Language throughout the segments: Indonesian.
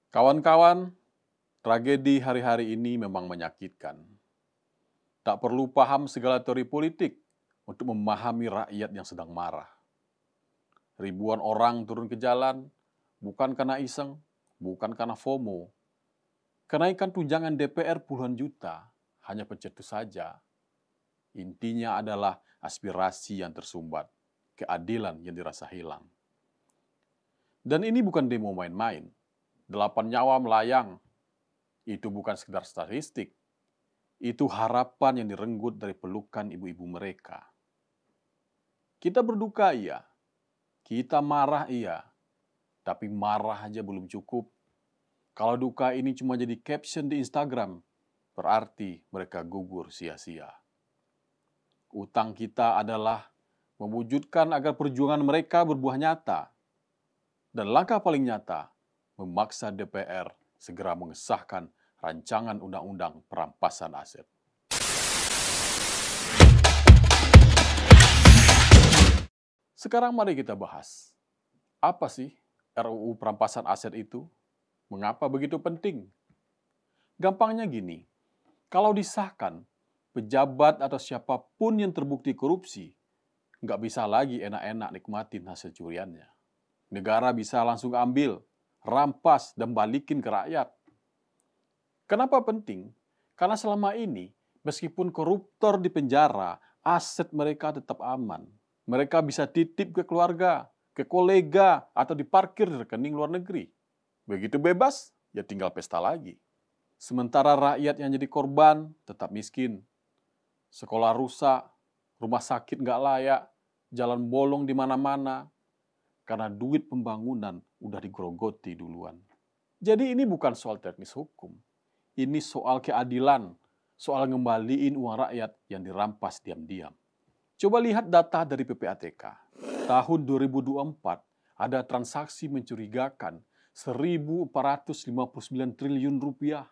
Kawan-kawan, tragedi hari-hari ini memang menyakitkan. Tak perlu paham segala teori politik untuk memahami rakyat yang sedang marah. Ribuan orang turun ke jalan, bukan karena iseng, bukan karena FOMO. Kenaikan tunjangan DPR puluhan juta, hanya pencetus saja. Intinya adalah aspirasi yang tersumbat, keadilan yang dirasa hilang. Dan ini bukan demo main-main. 8 nyawa melayang, itu bukan sekedar statistik. Itu harapan yang direnggut dari pelukan ibu-ibu mereka. Kita berduka iya, kita marah iya, tapi marah aja belum cukup. Kalau duka ini cuma jadi caption di Instagram, berarti mereka gugur sia-sia. Utang kita adalah mewujudkan agar perjuangan mereka berbuah nyata. Dan langkah paling nyata, memaksa DPR segera mengesahkan rancangan undang-undang perampasan aset. Sekarang mari kita bahas, apa sih RUU perampasan aset itu? Mengapa begitu penting? Gampangnya gini, kalau disahkan, pejabat atau siapapun yang terbukti korupsi, nggak bisa lagi enak-enak nikmatin hasil curiannya. Negara bisa langsung ambil, rampas, dan balikin ke rakyat. Kenapa penting? Karena selama ini, meskipun koruptor di penjara, aset mereka tetap aman. Mereka bisa titip ke keluarga, ke kolega, atau diparkir di rekening luar negeri. Begitu bebas, ya tinggal pesta lagi. Sementara rakyat yang jadi korban tetap miskin. Sekolah rusak, rumah sakit nggak layak, jalan bolong di mana-mana, karena duit pembangunan udah digerogoti duluan. Jadi ini bukan soal teknis hukum. Ini soal keadilan, soal ngembaliin uang rakyat yang dirampas diam-diam. Coba lihat data dari PPATK. Tahun 2024 ada transaksi mencurigakan 1.459 triliun rupiah.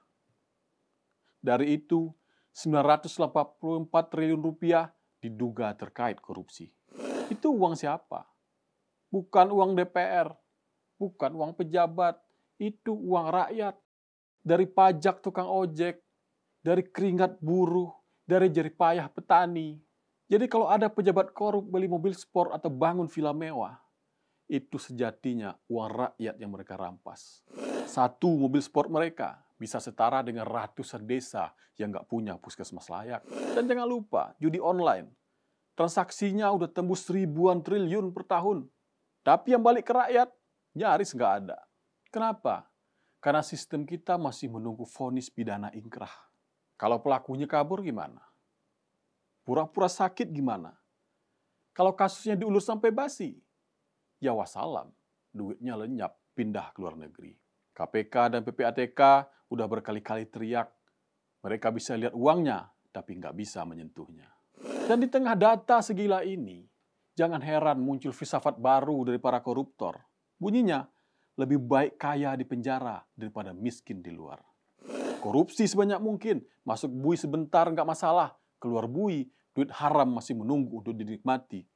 Dari itu, 984 triliun rupiah diduga terkait korupsi. Itu uang siapa? Bukan uang DPR, bukan uang pejabat, itu uang rakyat. Dari pajak tukang ojek, dari keringat buruh, dari jerih payah petani. Jadi kalau ada pejabat korup beli mobil sport atau bangun villa mewah, itu sejatinya uang rakyat yang mereka rampas. Satu mobil sport mereka bisa setara dengan ratusan desa yang nggak punya puskesmas layak. Dan jangan lupa, judi online. Transaksinya udah tembus ribuan triliun per tahun. Tapi yang balik ke rakyat, nyaris nggak ada. Kenapa? Karena sistem kita masih menunggu vonis pidana ingkrah. Kalau pelakunya kabur gimana? Pura-pura sakit gimana? Kalau kasusnya diulur sampai basi, ya wassalam, duitnya lenyap, pindah ke luar negeri. KPK dan PPATK udah berkali-kali teriak, mereka bisa lihat uangnya, tapi nggak bisa menyentuhnya. Dan di tengah data segila ini, jangan heran muncul filsafat baru dari para koruptor. Bunyinya, lebih baik kaya di penjara daripada miskin di luar. Korupsi sebanyak mungkin, masuk bui sebentar nggak masalah, keluar bui, duit haram masih menunggu untuk dinikmati,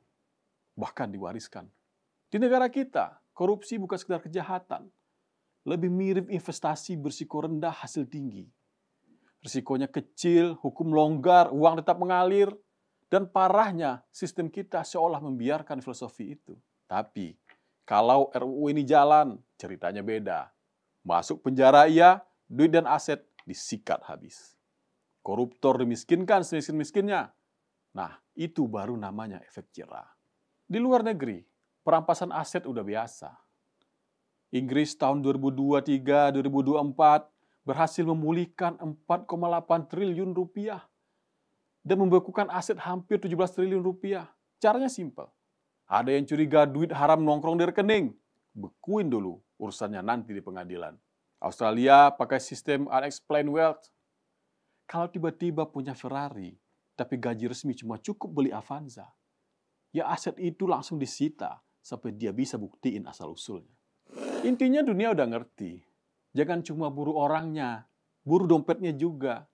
bahkan diwariskan. Di negara kita, korupsi bukan sekedar kejahatan, lebih mirip investasi berisiko rendah hasil tinggi. Risikonya kecil, hukum longgar, uang tetap mengalir, dan parahnya sistem kita seolah membiarkan filosofi itu. Tapi, kalau RUU ini jalan, ceritanya beda. Masuk penjara iya, duit dan aset disikat habis. Koruptor dimiskinkan semiskin-miskinnya. Nah, itu baru namanya efek jerah. Di luar negeri, perampasan aset udah biasa. Inggris tahun 2023-2024 berhasil memulihkan 4,8 triliun rupiah dan membekukan aset hampir 17 triliun rupiah. Caranya simpel. Ada yang curiga duit haram nongkrong di rekening, bekuin dulu urusannya nanti di pengadilan. Australia pakai sistem unexplained wealth. Kalau tiba-tiba punya Ferrari, tapi gaji resmi cuma cukup beli Avanza, ya aset itu langsung disita sampai dia bisa buktiin asal-usulnya. Intinya dunia udah ngerti. Jangan cuma buru orangnya, buru dompetnya juga.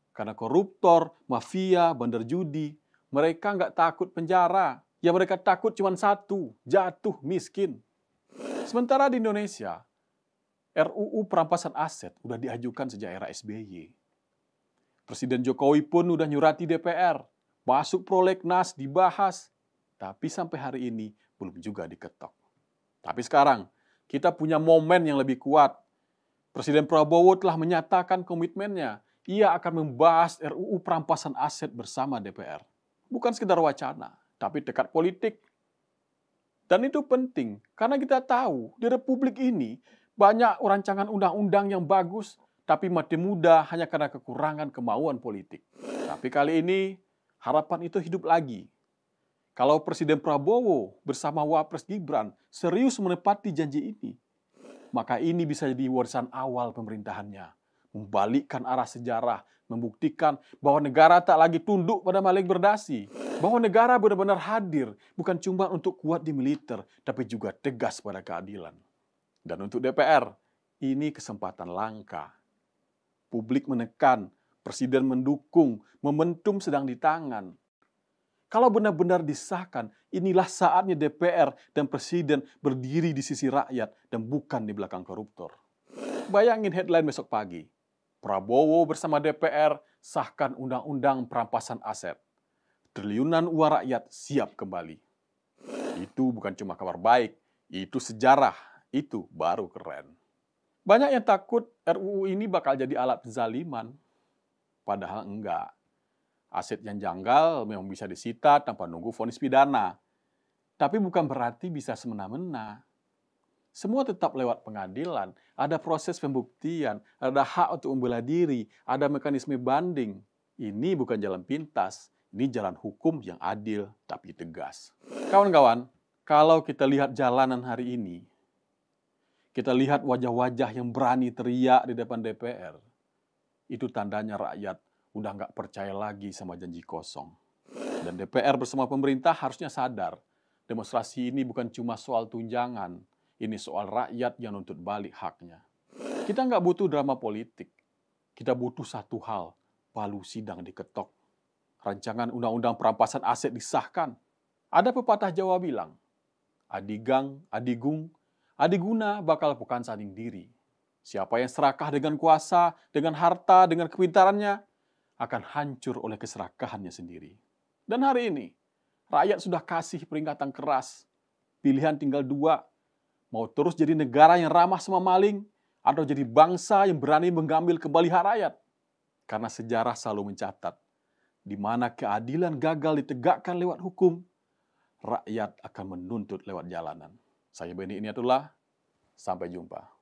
Karena koruptor, mafia, bandar judi, mereka nggak takut penjara. Yang mereka takut cuma satu, jatuh miskin. Sementara di Indonesia, RUU perampasan aset udah diajukan sejak era SBY. Presiden Jokowi pun udah nyurati DPR, masuk prolegnas, dibahas. Tapi sampai hari ini belum juga diketok. Tapi sekarang, kita punya momen yang lebih kuat. Presiden Prabowo telah menyatakan komitmennya. Ia akan membahas RUU perampasan aset bersama DPR. Bukan sekedar wacana, tapi tekad politik. Dan itu penting, karena kita tahu di Republik ini banyak rancangan undang-undang yang bagus, tapi mati muda hanya karena kekurangan kemauan politik. Tapi kali ini, harapan itu hidup lagi. Kalau Presiden Prabowo bersama Wapres Gibran serius menepati janji ini, maka ini bisa jadi warisan awal pemerintahannya. Membalikkan arah sejarah, membuktikan bahwa negara tak lagi tunduk pada maling berdasi. Bahwa negara benar-benar hadir, bukan cuma untuk kuat di militer, tapi juga tegas pada keadilan. Dan untuk DPR, ini kesempatan langka. Publik menekan, Presiden mendukung, momentum sedang di tangan. Kalau benar-benar disahkan, inilah saatnya DPR dan Presiden berdiri di sisi rakyat dan bukan di belakang koruptor. Bayangin headline besok pagi. Prabowo bersama DPR sahkan undang-undang perampasan aset. Triliunan uang rakyat siap kembali. Itu bukan cuma kabar baik, itu sejarah, itu baru keren. Banyak yang takut RUU ini bakal jadi alat penzaliman. Padahal enggak. Aset yang janggal memang bisa disita tanpa nunggu vonis pidana. Tapi bukan berarti bisa semena-mena. Semua tetap lewat pengadilan, ada proses pembuktian, ada hak untuk membela diri, ada mekanisme banding. Ini bukan jalan pintas, ini jalan hukum yang adil tapi tegas. Kawan-kawan, kalau kita lihat jalanan hari ini, kita lihat wajah-wajah yang berani teriak di depan DPR, itu tandanya rakyat udah nggak percaya lagi sama janji kosong. Dan DPR bersama pemerintah harusnya sadar, demonstrasi ini bukan cuma soal tunjangan, ini soal rakyat yang nuntut balik haknya. Kita nggak butuh drama politik. Kita butuh satu hal, palu sidang diketok. Rancangan undang-undang perampasan aset disahkan. Ada pepatah Jawa bilang, adigang, adigung, adiguna bakal bukan sanding diri. Siapa yang serakah dengan kuasa, dengan harta, dengan kepintarannya, akan hancur oleh keserakahannya sendiri. Dan hari ini, rakyat sudah kasih peringatan keras. Pilihan tinggal dua, mau terus jadi negara yang ramah sama maling, atau jadi bangsa yang berani mengambil kembali hak rakyat. Karena sejarah selalu mencatat, di mana keadilan gagal ditegakkan lewat hukum, rakyat akan menuntut lewat jalanan. Saya Beni Iniatullah, sampai jumpa.